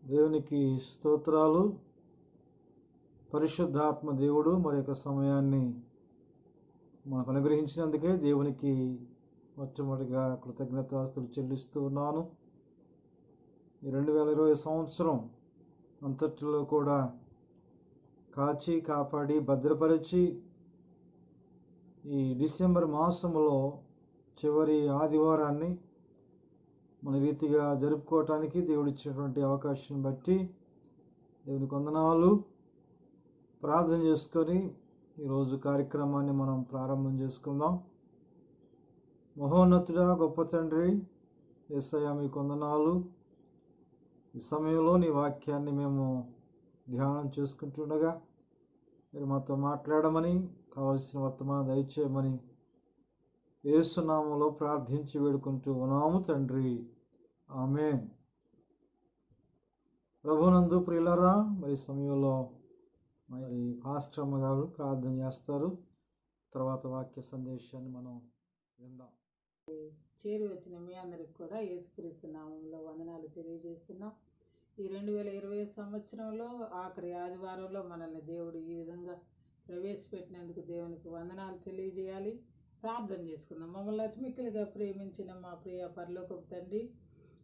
దేవునికి స్తోత్రాలు. పరిశుద్ధాత్మ దేవుడు మరి యొక్క సమయాన్ని మనకు అనుగ్రహించినందుకే దేవునికి మొట్టమొదటిగా కృతజ్ఞతాస్తులు చెల్లిస్తూ ఉన్నాను. ఈ 2020 సంవత్సరం అంతటిలో కూడా కాచి కాపాడి భద్రపరిచి ఈ డిసెంబర్ మాసంలో చివరి ఆదివారాన్ని మన రీతిగా జరుపుకోవటానికి దేవుడు ఇచ్చినటువంటి అవకాశం బట్టి దేవునికి వందనాలు. ప్రార్థన చేసుకొని ఈరోజు కార్యక్రమాన్ని మనం ప్రారంభం చేసుకుందాం. మహోన్నతుడా, గొప్ప తండ్రి యేసయ్య, మీకు వందనాలు. ఈ సమయంలో నీ వాక్యాన్ని మేము ధ్యానం చేసుకుంటుండగా మీరు మాతో మాట్లాడమని, కావలసిన వర్తమానం దయచేయమని యేసు నామములో ప్రార్థించి వేడుకుంటూ ఉన్నాము తండ్రి, ఆమేన్. ప్రభునందు ప్రియులారా, మరి సమయంలో మరి పాస్టర్ అమ్మ గారు ప్రార్థన చేస్తారు. తర్వాత వాక్య సందేశాన్ని మనం విందాం. చేరి వచ్చిన మీ అందరికి కూడా యేసుక్రీస్తు నామంలో వందనాలు తెలియజేస్తున్నాం. ఈ 2020 సంవత్సరంలో ఆఖరి ఆదివారంలో మనల్ని దేవుడు ఈ విధంగా ప్రవేశపెట్టినందుకు దేవునికి వందనాలు తెలియజేయాలి. ప్రార్థన చేసుకుందాం. మమ్మల్ని అతిమిక్కులుగా ప్రేమించిన మా ప్రియ పరలోకపు తండ్రి,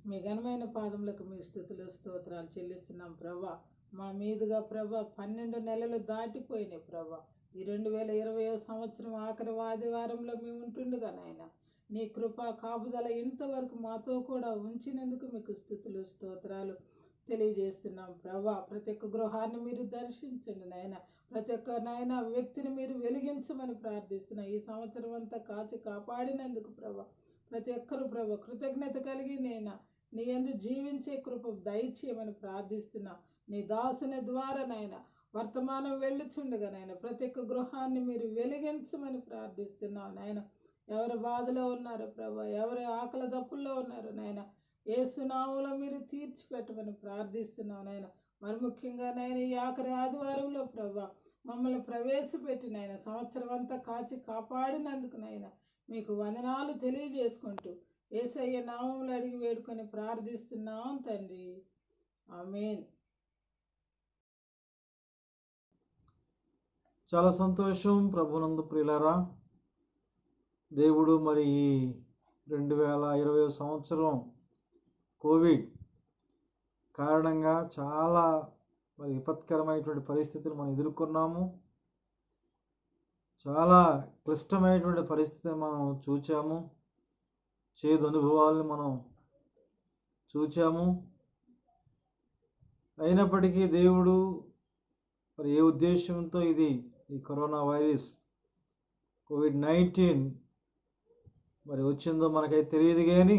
మీ ఘనమైన పాదములకు మీ స్తుతులు స్తోత్రాలు చెల్లిస్తున్నాం ప్రభా. మా మీదుగా ప్రభా 12 నెలలు దాటిపోయినాయి ప్రభా. ఈ 2020 సంవత్సరం ఆఖరి ఆదివారంలో మేము ఉంటుండగా నాయన నీ కృప కాపుదల ఇంతవరకు మాతో కూడా ఉంచినందుకు మీకు స్తుతులు స్తోత్రాలు తెలియజేస్తున్నాం ప్రభా. ప్రతి ఒక్క గృహాన్ని మీరు దర్శించండి నాయన. ప్రతి ఒక్క నాయన వ్యక్తిని మీరు వెలిగించమని ప్రార్థిస్తున్నా. ఈ సంవత్సరం అంతా కాచి కాపాడినందుకు ప్రభా ప్రతి ఒక్కరు ప్రభా కృతజ్ఞత కలిగి నేను నీ యందు జీవించే కృప దయచేయమని ప్రార్థిస్తున్నా. నీ దాసుని ద్వారా నాయన వర్తమానం వెళ్ళుచుండగా నాయన ప్రతి ఒక్క గృహాన్ని మీరు వెలిగించమని ప్రార్థిస్తున్నావు నాయన. ఎవరి బాధలో ఉన్నారో ప్రభా, ఎవరి ఆకలి దప్పుల్లో ఉన్నారో నాయన యేసు నామములో మీరు తీర్చిపెట్టమని ప్రార్థిస్తున్నావు నాయన. మరి ముఖ్యంగా నాయన ఈ ఆఖరి ఆదివారంలో ప్రభా మమ్మల్ని ప్రవేశపెట్టి నాయన సంవత్సరం అంతా కాచి కాపాడినందుకు నాయన మీకు వందనాలు తెలియజేసుకుంటూ యేసయ్య నామములు అడిగి వేడుకొని ప్రార్థిస్తున్నాం తండ్రి, ఆమేన్. చాలా సంతోషం. ప్రభునందు ప్రియులారా, దేవుడు మరి ఈ 2020 సంవత్సరం కోవిడ్ కారణంగా చాలా మరి విపత్కరమైనటువంటి పరిస్థితులు మనం ఎదుర్కొన్నాము. చాలా క్లిష్టమైనటువంటి పరిస్థితిని మనం చూచాము. చేదు అనుభవాలను మనం చూచాము. అయినప్పటికీ దేవుడు మరి ఏ ఉద్దేశంతో ఈ కరోనా వైరస్ COVID-19 మరి వచ్చిందో మనకైతే తెలియదు. కానీ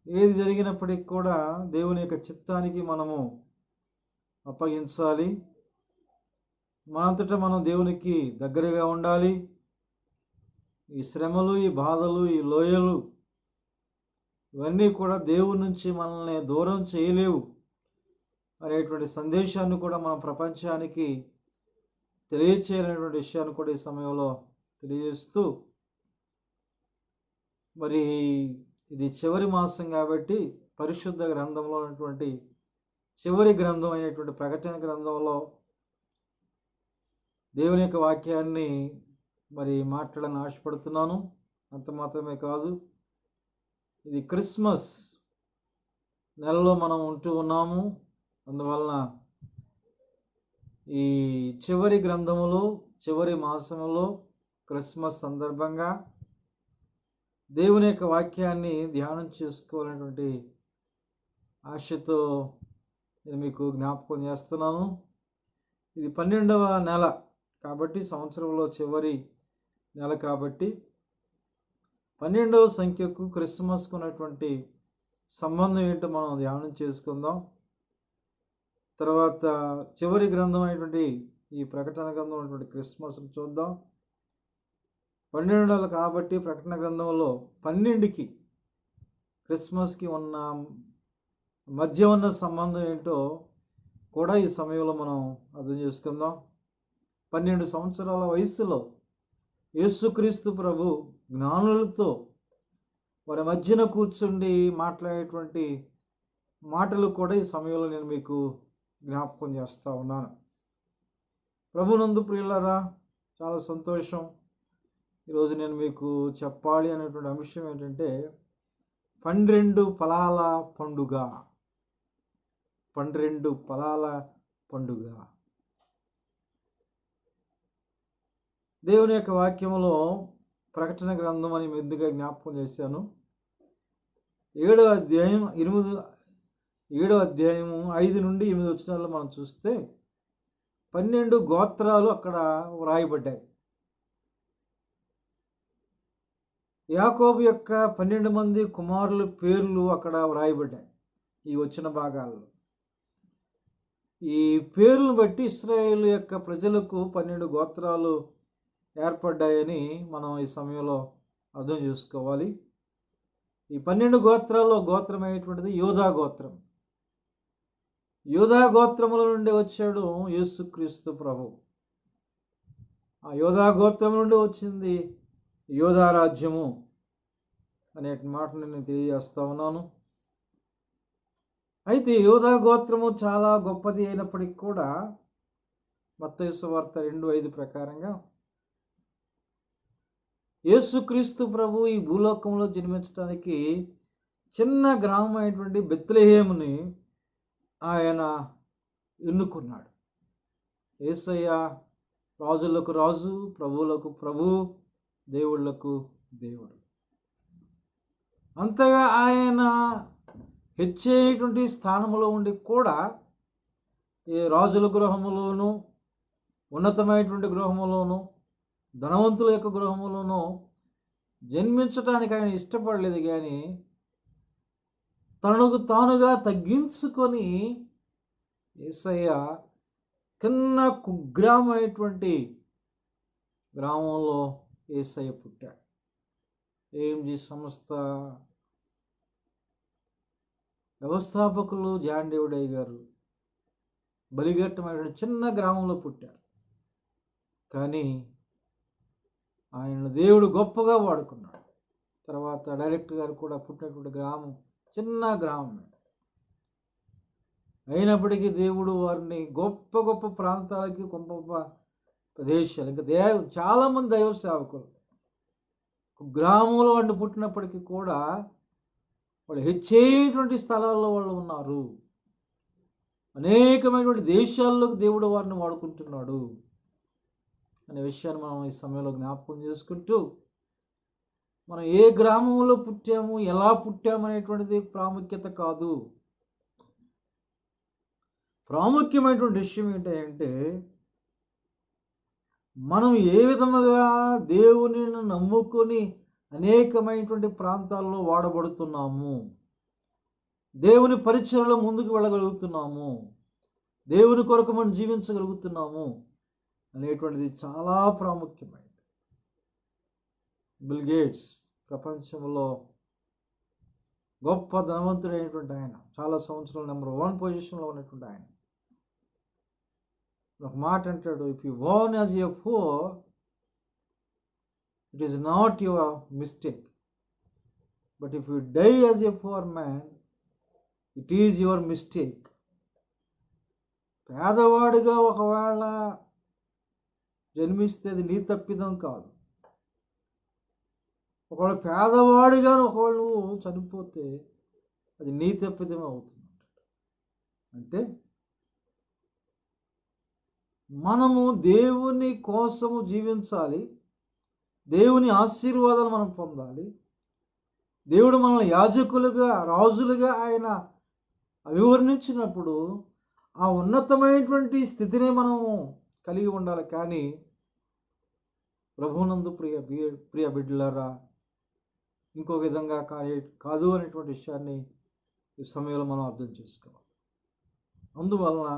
ఏది జరిగినప్పటికీ కూడా దేవుని యొక్క చిత్తానికి మనము అప్పగించాలి. మనంతటా మనం దేవునికి దగ్గరగా ఉండాలి. ఈ శ్రమలు, ఈ బాధలు, ఈ లోయలు ఇవన్నీ కూడా దేవుని నుంచి మనల్ని దూరం చేయలేవు అనేటువంటి సందేశాన్ని కూడా మనం ప్రపంచానికి తెలియచేయాలనేటువంటి విషయాన్ని కూడా ఈ సమయంలో తెలియజేస్తూ, మరి ఇది చివరి మాసం కాబట్టి పరిశుద్ధ గ్రంథంలో ఉన్నటువంటి చివరి గ్రంథం అయినటువంటి ప్రకటన గ్రంథంలో దేవుని యొక్క వాక్యాన్ని మరి మాట్లాడాలని ఆశపడుతున్నాను. అంత మాత్రమే కాదు, ఇది క్రిస్మస్ నెలలో మనం ఉంటూ ఉన్నాము. అందువలన ఈ చివరి గ్రంథములో చివరి మాసంలో క్రిస్మస్ సందర్భంగా దేవుని యొక్క వాక్యాన్ని ధ్యానం చేసుకోవాలనేటువంటి ఆశతో నేను మీకు జ్ఞాపకం చేస్తున్నాను. ఇది 12వ నెల కాబట్టి సంవత్సరంలో చివరి నెల కాబట్టి 12వ సంఖ్యకు క్రిస్మస్కు ఉన్నటువంటి సంబంధం ఏంటో మనం ధ్యానం చేసుకుందాం. తర్వాత చివరి గ్రంథం అయినటువంటి ఈ ప్రకటన గ్రంథం అయినటువంటి క్రిస్మస్ చూద్దాం. 12 నెలలు కాబట్టి ప్రకటన గ్రంథంలో 12కి క్రిస్మస్కి ఉన్న మధ్య ఉన్న సంబంధం ఏంటో కూడా ఈ సమయంలో మనం అర్థం చేసుకుందాం. 12 సంవత్సరాల వయసులో యేసుక్రీస్తు ప్రభు జ్ఞానులతో వారి మధ్యన కూర్చుండి మాట్లాడేటువంటి మాటలు కూడా ఈ సమయంలో నేను మీకు జ్ఞాపకం చేస్తూ ఉన్నాను. ప్రభునందు ప్రియులారా, చాలా సంతోషం. ఈరోజు నేను మీకు చెప్పాలి అనేటువంటి అంశం ఏంటంటే 12 ఫలాల పండుగ. 12 ఫలాల పండుగ. దేవుని యొక్క వాక్యంలో ప్రకటన గ్రంథం అని ముందుగా జ్ఞాపకం చేశాను. 7వ అధ్యాయము 5 నుండి 8 వచనాల్లో మనం చూస్తే 12 గోత్రాలు అక్కడ వ్రాయబడ్డాయి. యాకోబు యొక్క 12 మంది కుమారుల పేర్లు అక్కడ వ్రాయబడ్డాయి ఈ వచ్చిన భాగాల్లో. ఈ పేర్లను బట్టి ఇశ్రాయేలు యొక్క ప్రజలకు 12 గోత్రాలు ఏర్పడ్డాయని మనం ఈ సమయంలో అర్థం చేసుకోవాలి. ఈ 12 గోత్రాల్లో గోత్రమైనటువంటిది యోధా గోత్రం. యోధా గోత్రముల నుండి వచ్చాడు యేసుక్రీస్తు ప్రభు. ఆ యోధా గోత్రం నుండి వచ్చింది యోధా రాజ్యము అనే మాటను నేను తెలియజేస్తా ఉన్నాను. అయితే యోధా గోత్రము చాలా గొప్పది అయినప్పటికీ కూడా మత్తయి సువార్త 2:5 ప్రకారంగా యేసుక్రీస్తు ప్రభు ఈ భూలోకంలో జన్మించడానికి చిన్న గ్రామం అయినటువంటి బెత్లెహేముని ఆయన ఎన్నుకున్నాడు. యేసయ్య రాజులకు రాజు, ప్రభువులకు ప్రభు, దేవుళ్లకు దేవుడు. అంతగా ఆయన హెచ్చైనటువంటి స్థానంలో ఉండి కూడా ఈ రాజుల గృహములోను, ఉన్నతమైనటువంటి గృహములోను, ధనవంతుల యొక్క గృహములోనూ జన్మించటానికి ఆయన ఇష్టపడలేదు. కానీ తనకు తానుగా తగ్గించుకొని యేసయ్య చిన్న కుగ్రామైనటువంటి గ్రామంలో యేసయ్య పుట్టాడు. ఏఎంజీ సంస్థ వ్యవస్థాపకులు జాన్ డేవిడ్ గారు బలిఘట్టమైనటువంటి చిన్న గ్రామంలో పుట్టారు. కానీ ఆయన దేవుడు గొప్పగా వాడుకున్నాడు. తర్వాత డైరెక్టర్ గారు కూడా పుట్టినటువంటి గ్రామం చిన్న గ్రామం. అయినప్పటికీ దేవుడు వారిని గొప్ప గొప్ప ప్రాంతాలకి, గొప్ప ప్రదేశాలు, ఇంకా చాలామంది దైవ సేవకులు గ్రామంలో వాళ్ళు పుట్టినప్పటికీ కూడా వాళ్ళు హెచ్చైనటువంటి స్థలాల్లో వాళ్ళు ఉన్నారు. అనేకమైనటువంటి దేశాల్లోకి దేవుడు వారిని వాడుకుంటున్నాడు అనే విషయాన్ని మనం ఈ సమయంలో జ్ఞాపకం చేసుకుంటూ, మనం ఏ గ్రామంలో పుట్టాము, ఎలా పుట్టాము అనేటువంటిది ప్రాముఖ్యత కాదు. ప్రాముఖ్యమైనటువంటి విషయం ఏంటంటే మనం ఏ విధముగా దేవుని నమ్ముకొని అనేకమైనటువంటి ప్రాంతాల్లో వాడబడుతున్నాము, దేవుని పరిచయలో ముందుకు వెళ్ళగలుగుతున్నాము, దేవుని కొరకు మనం జీవించగలుగుతున్నాము అనేటువంటిది చాలా ప్రాముఖ్యమైనది. బిల్ గేట్స్ ప్రపంచంలో గొప్ప ధనవంతుడైనటువంటి ఆయన, చాలా సంవత్సరాలు నెంబర్ 1 పొజిషన్లో ఉన్నటువంటి ఆయన ఒక మాట అంటాడు, if you born as a poor it is not your mistake, but if you die as a poor man it is your mistake. పేదవాడిగా ఒకవేళ జన్మిస్తే అది నీ తప్పిదం కాదు. ఒకవేళ పేదవాడిగా ఒకవేళ నువ్వు చనిపోతే అది నీ తప్పిదం అవుతుంది. అంటే మనము దేవుని కోసము జీవించాలి, దేవుని ఆశీర్వాదాలు మనం పొందాలి. దేవుడు మనల్ని యాజకులుగా, రాజులుగా ఆయన అభివర్ణించినప్పుడు ఆ ఉన్నతమైనటువంటి స్థితిని మనము కలిగి ఉండాలి. కానీ ప్రభువునందు ప్రియ బిడ్డలారా, ఇంకో విధంగా కాదు అనేటువంటి విషయాన్ని ఈ సమయంలో మనం అర్థం చేసుకోవాలి. అందువలన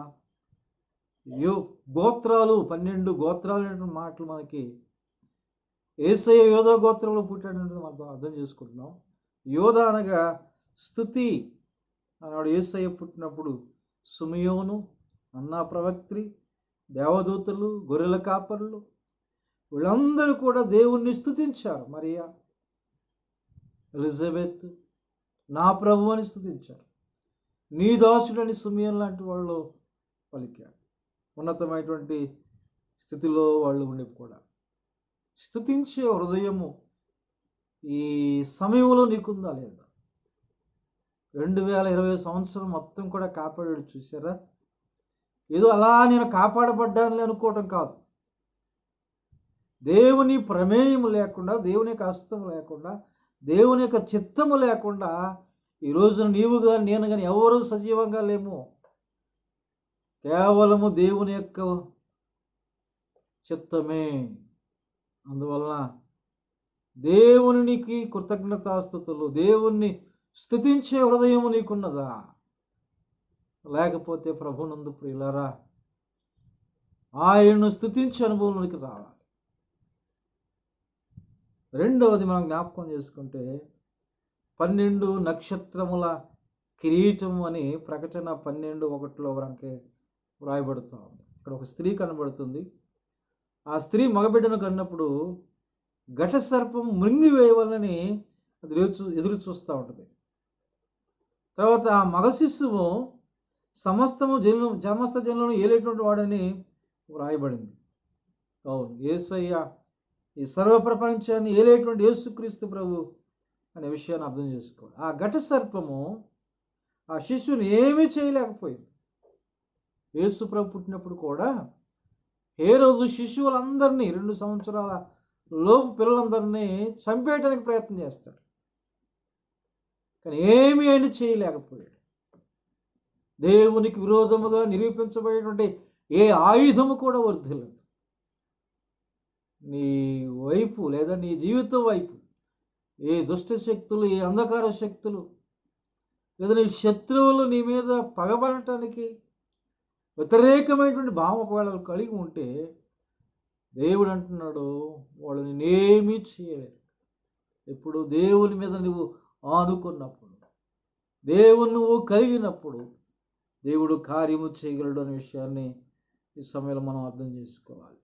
గోత్రాలు 12 గోత్రాలు అనేటువంటి మాటలు మనకి యేసయ్య యోధా గోత్రంలో పుట్టాడనేది మనం అర్థం చేసుకుంటున్నాం. యోధ అనగా స్తుతి. ఆనాడు యేసయ్య పుట్టినప్పుడు సుమియోను, అన్నా ప్రవక్త్రి, దేవదూతలు, గొర్రెల కాపరులు వీళ్ళందరూ కూడా దేవుణ్ణి స్తుతించారు. మరియా, ఎలిజబెత్, నా ప్రభు అని స్తుతించారు. నీ దాసుడని సుమియోను లాంటి వాళ్ళు పలికారు. ఉన్నతమైనటువంటి స్థితిలో వాళ్ళు ఉండి కూడా స్తుతించే హృదయము ఈ సమయంలో నీకుందా లేదా? 2020 సంవత్సరం మొత్తం కూడా కాపాడాడు. చూసారా? ఏదో అలా నేను కాపాడబడ్డానని అనుకోవటం కాదు. దేవుని ప్రమేయం లేకుండా, దేవుని యొక్క హస్తం లేకుండా, దేవుని యొక్క చిత్తము లేకుండా ఈ రోజున నీవు కానీ నేను కానీ ఎవరు సజీవంగా లేము. కేవలము దేవుని యొక్క చిత్తమే. అందువలన దేవునికి కృతజ్ఞతాస్తుతులు, దేవుణ్ణి స్తుతించే హృదయము నీకున్నదా? లేకపోతే ప్రభునందు ప్రియులారా, ఆయన్ను స్తుతించే అనుభవంలోనికి రావాలి. రెండవది మనం జ్ఞాపకం చేసుకుంటే 12 నక్షత్రముల కిరీటం అని ప్రకటన 12:1 వరకే వ్రాయబడుతూ ఉంది. ఇక్కడ ఒక స్త్రీ కనబడుతుంది. ఆ స్త్రీ మగబిడ్డను కన్నప్పుడు ఘట సర్పం మృంగివేయవలని అది ఎదురు చూస్తూ ఉంటుంది. తర్వాత ఆ మగ శిశువు సమస్త జనులను ఏలేటువంటి వాడని వ్రాయబడింది. అవును, యేసయ్య ఈ సర్వప్రపంచాన్ని ఏలేటువంటి యేసుక్రీస్తు ప్రభు అనే విషయాన్ని అర్థం చేసుకోవాలి. ఆ ఘట సర్పము ఆ శిశువుని ఏమీ చేయలేకపోయింది. యేసు ప్రభు పుట్టినప్పుడు కూడా హేరోదు శిశువులందరినీ 2 సంవత్సరాల లోపు పిల్లలందరినీ చంపేయడానికి ప్రయత్నం చేస్తాడు. కానీ ఏమీ ఆయన చేయలేకపోయాడు. దేవునికి విరోధముగా నిరూపించబడేటువంటి ఏ ఆయుధము కూడా వర్ధిల్లదు. నీ వైపు లేదా నీ జీవితం వైపు ఏ దుష్ట శక్తులు, ఏ అంధకార శక్తులు లేదా నీ శత్రువులు నీ మీద పగబడటానికి వ్యతిరేకమైనటువంటి భావం ఒకవేళ కలిగి ఉంటే దేవుడు అంటున్నాడు, వాళ్ళు నేనేమీ చేయలేరు. ఇప్పుడు దేవుని మీద నువ్వు ఆనుకున్నప్పుడు, దేవుని నువ్వు కలిగినప్పుడు దేవుడు కార్యము చేయగలడు అనే విషయాన్ని ఈ సమయంలో మనం అర్థం చేసుకోవాలి.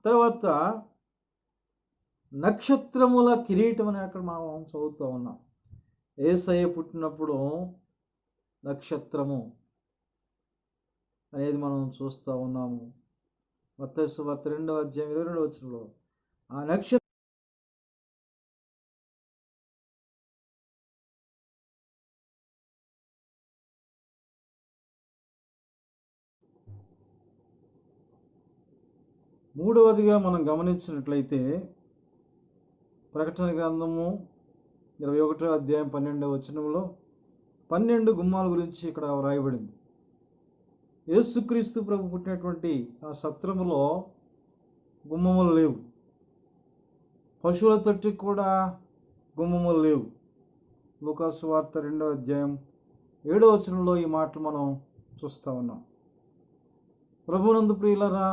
తర్వాత నక్షత్రముల కిరీటం అని అక్కడ మనం చదువుతూ ఉన్నాం. యేసయ్య పుట్టినప్పుడు నక్షత్రము అనేది మనం చూస్తూ ఉన్నాము. మత్తయి సువార్త 2:22 ఆ నక్షత్రం మూడవదిగా మనం గమనించినట్లయితే ప్రకటన గ్రంథము 21:12 12 గుమ్మాల గురించి ఇక్కడ వ్రాయబడింది. యేసుక్రీస్తు ప్రభు పుట్టినటువంటి ఆ సత్రములో గుమ్మములు లేవు. పశువుల తొట్టికి కూడా గుమ్మములు లేవు. లూకాసు వార్త 2:7 ఈ మాటలు మనం చూస్తూ ఉన్నాం. ప్రభునందు ప్రియులరా,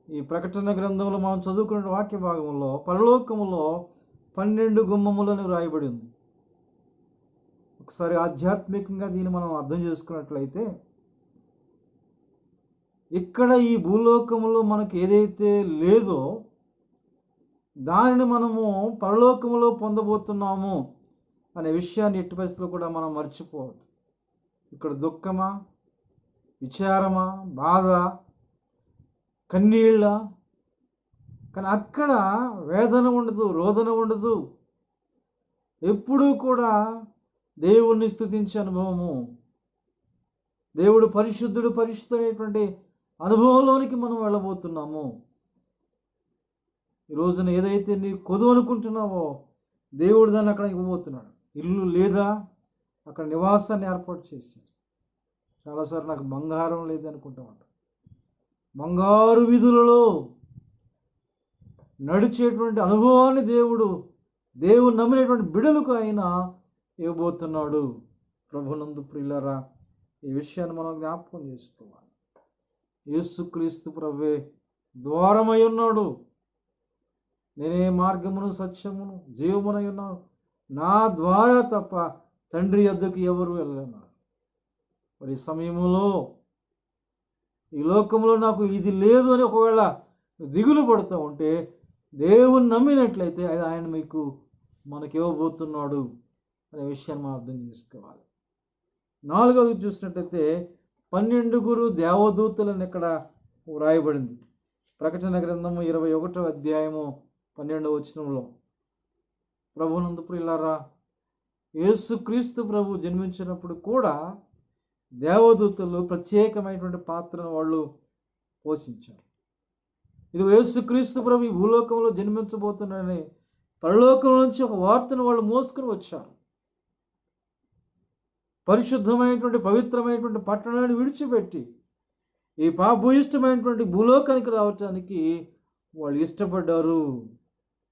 ఈ ప్రకటన గ్రంథంలో మనం చదువుకున్న వాక్య భాగంలో పరలోకములో 12 గుమ్మములని వ్రాయబడి ఉంది. ఒకసారి ఆధ్యాత్మికంగా దీన్ని మనం అర్థం చేసుకున్నట్లయితే, ఇక్కడ ఈ భూలోకములో మనకు ఏదైతే లేదో దానిని మనము పరలోకములో పొందబోతున్నాము అనే విషయాన్ని ఎట్టి పరిస్థితుల్లో కూడా మనం మర్చిపోవద్దు. ఇక్కడ దుఃఖమా, విచారమా, బాధ, కన్నీళ్ళ, కానీ అక్కడ వేదన ఉండదు, రోదన ఉండదు. ఎప్పుడూ కూడా దేవుణ్ణి స్తుతించే అనుభవము, దేవుడు పరిశుద్ధుడు పరిశుద్ధుడైనటువంటి అనుభవంలోనికి మనం వెళ్ళబోతున్నాము. ఈ రోజున ఏదైతే నీ కొదువు అనుకుంటున్నావో దేవుడు దాన్ని అక్కడ ఇవ్వబోతున్నాడు. ఇల్లు లేదా అక్కడ నివాసాన్ని ఏర్పాటు చేశాడు. చాలాసార్లు నాకు బంగారం లేదనుకుంటామంట. బంగారు వీధులలో నడిచేటువంటి అనుభవాన్ని దేవుడు నమ్మినటువంటి బిడలకు ఆయన ఇవ్వబోతున్నాడు. ప్రభునందు ప్రియులారా, ఈ విషయాన్ని మనం జ్ఞాపకం చేసుకోవాలి. యేసుక్రీస్తు ప్రభువే ద్వారమై ఉన్నాడు. నేనే మార్గమును సత్యమును జీవమునై ఉన్నాను, నా ద్వారా తప్ప తండ్రి యొద్దకు ఎవరు వెళ్ళలేన్నారు. మరి ఈ సమయంలో ఈ లోకంలో నాకు ఇది లేదు అని ఒకవేళ దిగులు పడుతూ ఉంటే దేవుని నమ్మినట్లయితే అది ఆయన మనకి ఇవ్వబోతున్నాడు అనే విషయాన్ని మనం అర్థం చేసుకోవాలి. 4వది చూసినట్టయితే 12 దేవదూతలను ఇక్కడ వ్రాయబడింది. ప్రకటన గ్రంథము 21వ అధ్యాయము 12వ వచనంలో. ప్రభునందు ప్రియులారా, యేసుక్రీస్తు ప్రభు జన్మించినప్పుడు కూడా దేవదూతలు ప్రత్యేకమైనటువంటి పాత్రను వాళ్ళు పోషించారు. ఇది యేసుక్రీస్తు ప్రభు ఈ భూలోకంలో జన్మించబోతున్నాడని పరలోకం నుంచి ఒక వార్తను వాళ్ళు మోసుకుని వచ్చారు. పరిశుద్ధమైనటువంటి పవిత్రమైనటువంటి పట్టణాన్ని విడిచిపెట్టి ఈ పాపభూయిష్టమైనటువంటి భూలోకానికి రావటానికి వాళ్ళు ఇష్టపడ్డారు.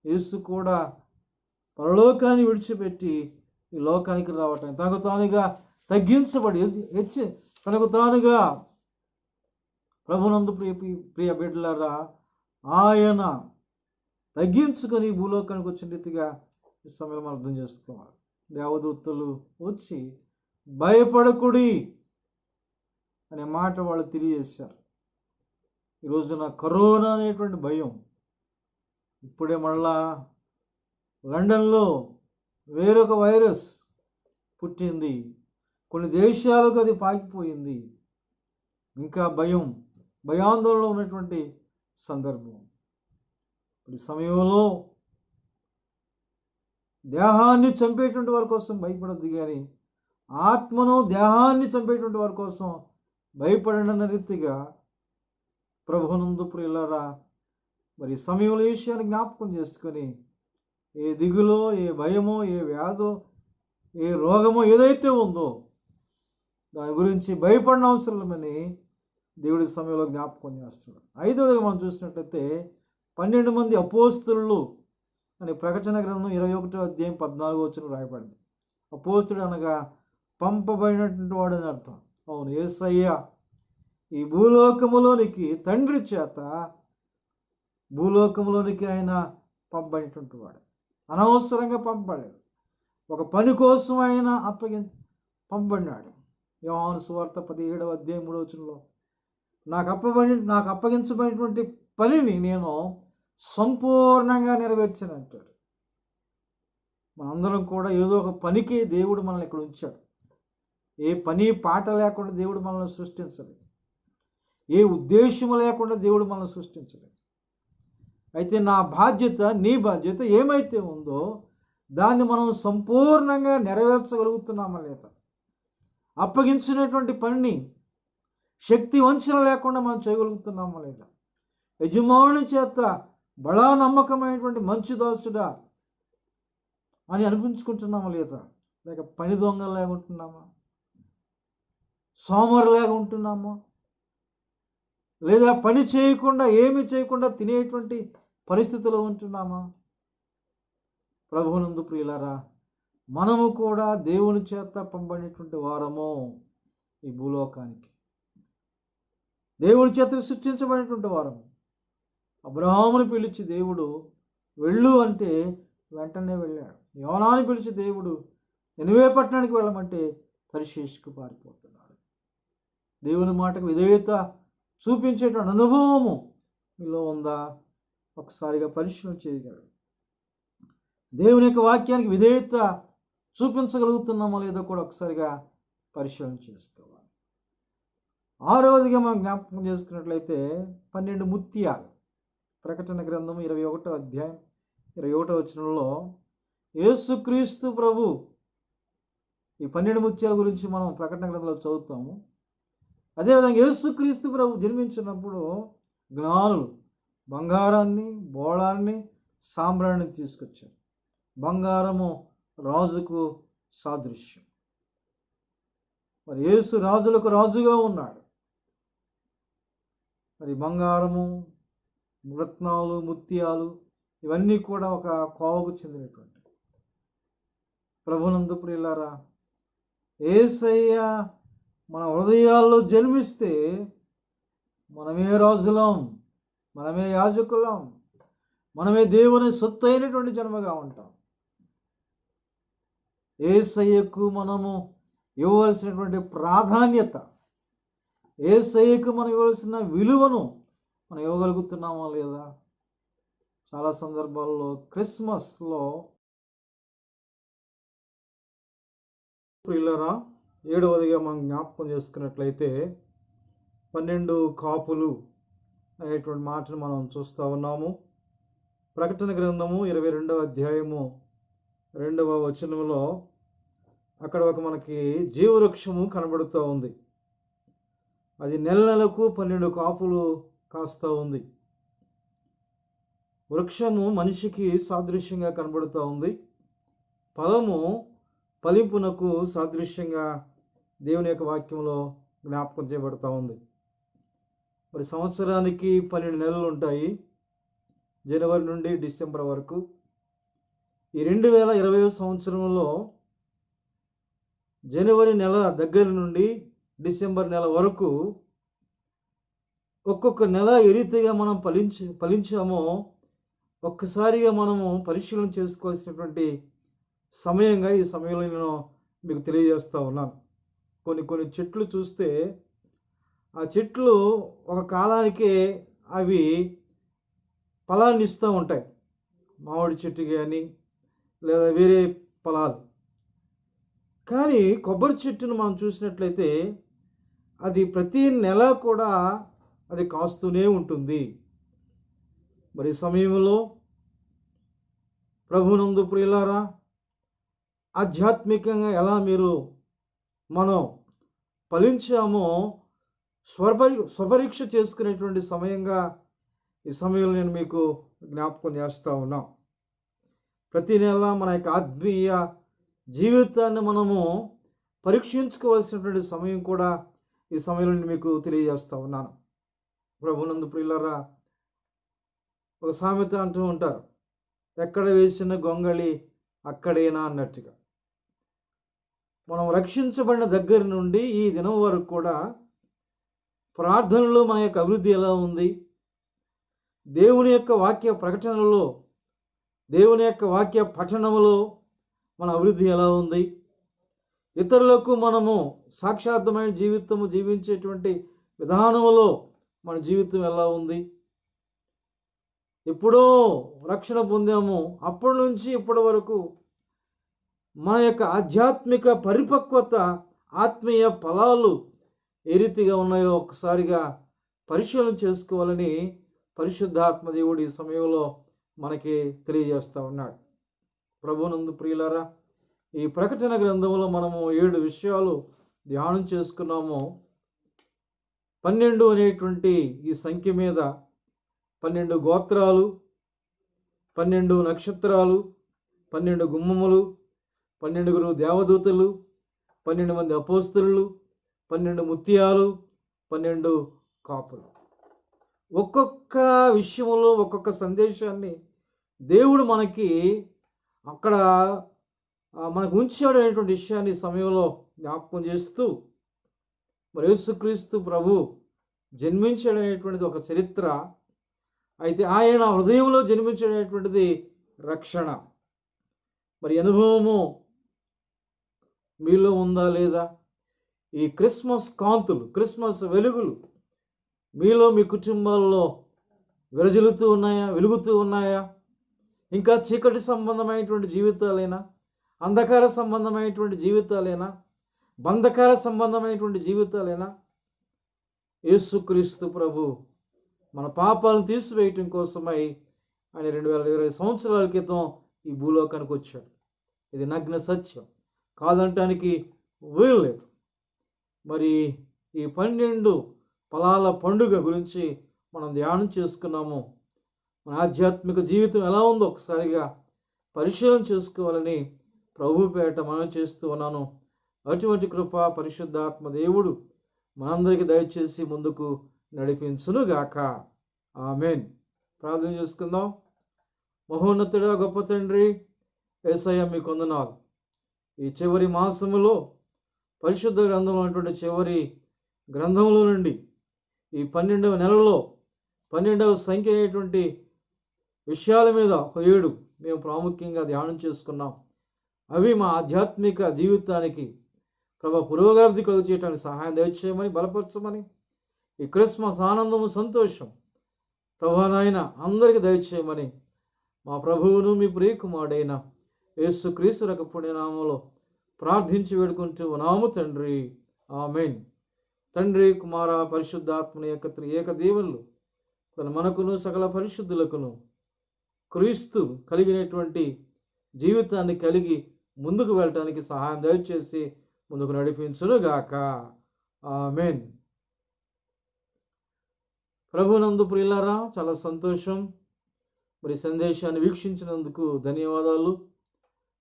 యేసు కూడా పరలోకాన్ని విడిచిపెట్టి ఈ లోకానికి రావటానికి తనకు తానుగా తగ్గించబడి తనకు తానుగా ప్రభునందు ప్రియ బిడ్డలారా, ఆయన తగ్గించుకొని భూలోకానికి వచ్చిన రీతిగా ఈ సమయంలో మనం అర్థం చేసుకోవాలి. దేవదూతలు వచ్చి భయపడకుడి అనే మాట వాళ్ళు తెలియజేశారు. ఈ రోజున కరోనా అనేటువంటి భయం, ఇప్పుడే మళ్ళా లండన్లో వేరొక వైరస్ పుట్టింది, కొన్ని దేశాలకు అది పాకిపోయింది. ఇంకా భయాందోళనలో ఉన్నటువంటి సందర్భం. ఈ సమయంలో దేహాన్ని చంపేటువంటి వారి కోసం భయపడద్దు, కానీ ఆత్మను దేహాన్ని చంపేటువంటి వారి కోసం భయపడిన రీతిగా ప్రభునందు ప్రియులారా, మరి సమయంలో ఈ విషయాన్ని జ్ఞాపకం చేసుకొని ఏ దిగులో, ఏ భయమో, ఏ వ్యాధో, ఏ రోగమో ఏదైతే ఉందో దాని గురించి భయపడిన అవసరమని దేవుడి సమయంలో జ్ఞాపకం చేస్తున్నాడు. 5వదిగా మనం చూసినట్లయితే 12 మంది అపోస్తలులు అని ప్రకటన గ్రంథం 21వ అధ్యాయం 14వ వచనం రాయబడింది. అపోస్తలుడు అనగా పంపబడినటువంటి వాడని అర్థం. అవును, యేసయ్య ఈ భూలోకములోనికి తండ్రి చేత భూలోకములోనికి ఆయన పంపబడినటువంటి వాడు. అనవసరంగా పంపబడలేదు, ఒక పని కోసం ఆయన పంపబడినాడు. యోహాను సువార్త 17వ అధ్యాయం 3వ వచనంలో నాకు అప్పగించబడినటువంటి పనిని నేను సంపూర్ణంగా నెరవేర్చానంటాడు. మనందరం కూడా ఏదో ఒక పనికి దేవుడు మనల్ని ఇక్కడ ఉంచాడు. ఏ పని పాట లేకుండా దేవుడు మనల్ని సృష్టించలేదు, ఏ ఉద్దేశము లేకుండా దేవుడు మనల్ని సృష్టించలేదు. అయితే నా బాధ్యత, నీ బాధ్యత ఏమైతే ఉందో దాన్ని మనం సంపూర్ణంగా నెరవేర్చగలుగుతున్నామా లేదా? అప్పగించినటువంటి పనిని శక్తి వంచన లేకుండా మనం చేయగలుగుతున్నామా లేదా? యజమానుని చేత బడా నమ్మకమైనటువంటి మంచి దాసుడా అని అనిపించుకుంటున్నామా లేదా? లేక పని దొంగలాగా ఉంటున్నామా? సోమరులాగా ఉంటున్నామా? లేదా పని చేయకుండా, ఏమి చేయకుండా తినేటువంటి పరిస్థితిలో ఉంటున్నామా? ప్రభువునందు ప్రియులారా, మనము కూడా దేవుని చేత పంపబడినటువంటి వారము. ఈ భూలోకానికి దేవుని చేత సృష్టించబడినటువంటి వారము. అబ్రహాముని పిలిచి దేవుడు వెళ్ళు అంటే వెంటనే వెళ్ళాడు. యోనాని పిలిచి దేవుడు నినివే పట్టణానికి వెళ్ళమంటే తర్షీషుకు పారిపోతున్నాడు. దేవుని మాటకు విధేయత చూపించేటువంటి అనుభవము మీలో ఉందా? ఒకసారిగా పరిశీలన చేయగలరు. దేవుని యొక్క వాక్యానికి విధేయత చూపించగలుగుతున్నామో లేదో కూడా ఒకసారిగా పరిశీలన చేసుకోవాలి. 6వదిగా మనం జ్ఞాపకం చేసుకున్నట్లయితే 12 ముత్యాలు. ప్రకటన గ్రంథం 21వ అధ్యాయం 21వ వచనంలో యేసుక్రీస్తు ప్రభు ఈ 12 ముత్యాల గురించి మనం ప్రకటన గ్రంథంలో చదువుతాము. అదేవిధంగా యేసుక్రీస్తు ప్రభు జన్మించినప్పుడు జ్ఞానులు బంగారాన్ని, బోళాన్ని, సాంబ్రాన్ని తీసుకొచ్చారు. బంగారము రాజుకు సాదృశ్యం. మరి యేసు రాజులకు రాజుగా ఉన్నాడు. మరి బంగారము, రత్నాలు, ముత్యాలు ఇవన్నీ కూడా ఒక కోవకు చెందినటువంటి. ప్రభునందు ప్రియులారా, యేసయ్య మన హృదయాల్లో జన్మిస్తే మనమే రాజులం, మనమే యాజకులం, మనమే దేవుని సొత్తు అయినటువంటి జన్మగా ఉంటాం. యేసయ్యకు మనము ఇవ్వవలసినటువంటి ప్రాధాన్యత, యేసయ్యకు మనం ఇవ్వవలసిన విలువను మనం ఇవ్వగలుగుతున్నామా లేదా? చాలా సందర్భాల్లో క్రిస్మస్లో ప్రియులారా, 7వదిగా మనం జ్ఞాపకం చేసుకున్నట్లయితే 12 కాపులు అనేటువంటి మాటను మనం చూస్తూ ఉన్నాము. ప్రకటన గ్రంథము 22వ అధ్యాయము 2వ వచనంలో అక్కడ మనకి జీవవృక్షము కనబడుతూ ఉంది. అది నెలకు 12 కాపులు కాస్తూ ఉంది. వృక్షము మనిషికి సాదృశ్యంగా కనబడుతూ ఉంది. ఫలము ఫలింపునకు సాదృశ్యంగా దేవుని యొక్క వాక్యంలో జ్ఞాపకం చేయబడుతూ ఉంది. మరి సంవత్సరానికి 12 నెలలు ఉంటాయి, జనవరి నుండి డిసెంబర్ వరకు. ఈ 2020 సంవత్సరంలో జనవరి నెల దగ్గర నుండి డిసెంబర్ నెల వరకు ఒక్కొక్క నెల ఏ రీతిగా మనం ఫలించామో ఒక్కసారిగా మనము పరిశీలన చేసుకోవాల్సినటువంటి సమయంగా ఈ సమయంలో నేను మీకు తెలియజేస్తూ ఉన్నాను. కొన్ని చెట్లు చూస్తే ఆ చెట్లు ఒక కాలానికే అవి ఫలాన్ని ఇస్తూ ఉంటాయి. మామిడి చెట్టు కానీ లేదా వేరే ఫలాలు. కానీ కొబ్బరి చెట్టును మనం చూసినట్లయితే అది ప్రతి నెల కూడా అది కాస్తూనే ఉంటుంది. మరి సమయంలో ప్రభునందు ప్రియులారా, ఆధ్యాత్మికంగా ఎలా మనం ఫలించామో స్వపరీక్ష చేసుకునేటువంటి సమయంగా ఈ సమయంలో నేను మీకు జ్ఞాపకం చేస్తూ ఉన్నాం. ప్రతి నెల మన యొక్క ఆత్మీయ జీవితాన్ని మనము పరీక్షించుకోవాల్సినటువంటి సమయం కూడా ఈ సమయంలో నేను మీకు తెలియజేస్తూ ఉన్నాను. ప్రభునందు ప్రియులారా, ఒక సామెత అంటూ ఉంటారు, ఎక్కడ వేసిన గొంగళి అక్కడేనా అన్నట్టుగా. మనం రక్షించబడిన దగ్గర నుండి ఈ దినం వరకు కూడా ప్రార్థనలో మన యొక్క అభివృద్ధి ఎలా ఉంది, దేవుని యొక్క వాక్య ప్రకటనలో, దేవుని యొక్క వాక్య పఠనములో మన అభివృద్ధి ఎలా ఉంది, ఇతరులకు మనము సాక్షాత్మైన జీవితము జీవించేటువంటి విధానంలో మన జీవితం ఎలా ఉంది. ఎప్పుడో రక్షణ పొందాము, అప్పటి నుంచి ఇప్పటి వరకు మన యొక్క ఆధ్యాత్మిక పరిపక్వత, ఆత్మీయ ఫలాలు ఏ రీతిగా ఉన్నాయో ఒక్కసారిగా పరిశీలన చేసుకోవాలని పరిశుద్ధాత్మ దేవుడు ఈ సమయంలో మనకి తెలియజేస్తూ ఉన్నాడు. ప్రభునందు ప్రియులారా, ఈ ప్రకటన గ్రంథంలో మనము 7 విషయాలు ధ్యానం చేసుకున్నాము. 12 అనేటువంటి ఈ సంఖ్య మీద 12 గోత్రాలు, 12 నక్షత్రాలు, 12 గుమ్మములు, 12 దేవదూతలు, 12 మంది అపోస్తలులు, 12 ముత్యాలు, 12 కాపులు. ఒక్కొక్క విషయంలో ఒక్కొక్క సందేశాన్ని దేవుడు మనకి అక్కడ మనకు ఉంచాడు అనేటువంటి విషయాన్ని సమయంలో జ్ఞాపకం చేస్తూ, మరి యేసుక్రీస్తు ప్రభు జన్మించాడు అనేటువంటిది ఒక చరిత్ర అయితే, ఆయన హృదయంలో జన్మించేటువంటిది రక్షణ. మరి అనుభవము మీలో ఉందా లేదా? ఈ క్రిస్మస్ కాంతులు, క్రిస్మస్ వెలుగులు మీలో, మీ కుటుంబాల్లో విరజిల్లుతూ ఉన్నాయా, వెలుగుతూ ఉన్నాయా? ఇంకా చీకటి సంబంధమైనటువంటి జీవితాలైనా, అంధకార సంబంధమైనటువంటి జీవితాలైనా, బంధకార సంబంధమైనటువంటి జీవితాలైనా, యేసుక్రీస్తు ప్రభు మన పాపాలను తీసివేయటం కోసమై ఆయన 2020 సంవత్సరాల క్రితం ఈ భూలోకానికి వచ్చాడు. ఇది నగ్న సత్యం, కాదంటానికి వీలు లేదు. మరి ఈ 12 ఫలాల పండుగ గురించి మనం ధ్యానం చేసుకున్నాము. మన ఆధ్యాత్మిక జీవితం ఎలా ఉందో ఒకసారిగా పరిశీలన చేసుకోవాలని ప్రభు పేట మనం చేస్తూ ఉన్నాను. అటువంటి కృప పరిశుద్ధాత్మ దేవుడు మనందరికీ దయచేసి ముందుకు నడిపించునుగాక. ఆమేన్. ప్రార్థన చేసుకుందాం. మహోన్నతుడా, గొప్ప తండ్రి యేసయ్య, మీకు వందనాలు. ఈ చివరి మాసములో పరిశుద్ధ గ్రంథంలో ఉన్నటువంటి చివరి గ్రంథంలో నుండి ఈ 12వ నెలలో 12వ సంఖ్య అనేటువంటి విషయాల మీద 7 మేము ప్రాముఖ్యంగా ధ్యానం చేసుకున్నాం. అవి మా ఆధ్యాత్మిక జీవితానికి పురోగతి కలుగు చేయడానికి సహాయం దయచేయమని, బలపరచమని, ఈ క్రిస్మస్ ఆనందము, సంతోషం నాయన అందరికీ దయచేయమని మా ప్రభువును మీ ప్రియకుమారుడైన యేసుక్రీస్తు యొక్క పుణ్యనామంలో ప్రార్థించి వేడుకుంటూ ఉన్నాము తండ్రి. ఆమేన్. తండ్రి, కుమార, పరిశుద్ధాత్మని యొక్క త్రియేక దేవుళ్ళు మనకును సకల పరిశుద్ధులకును క్రీస్తు కలిగినటువంటి జీవితాన్ని కలిగి ముందుకు వెళ్ళటానికి సహాయం దయచేసి ముందుకు నడిపించునుగాక. ఆమేన్. ప్రభునందు ప్రియులారా, చాలా సంతోషం. మరి సందేశాన్ని వీక్షించినందుకు ధన్యవాదాలు.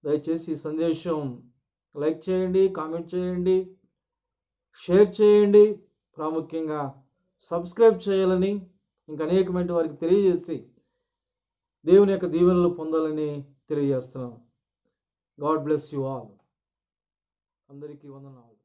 దయచేసి ఈ సందేశం లైక్ చేయండి, కామెంట్ చేయండి, షేర్ చేయండి. ప్రాముఖ్యంగా సబ్స్క్రైబ్ చేయాలని ఇంకా అనేకమైన వారికి తెలియజేసి దేవుని యొక్క దీవెనలు పొందాలని తెలియజేస్తున్నాం. God bless you all. అందరికీ వందనాలు.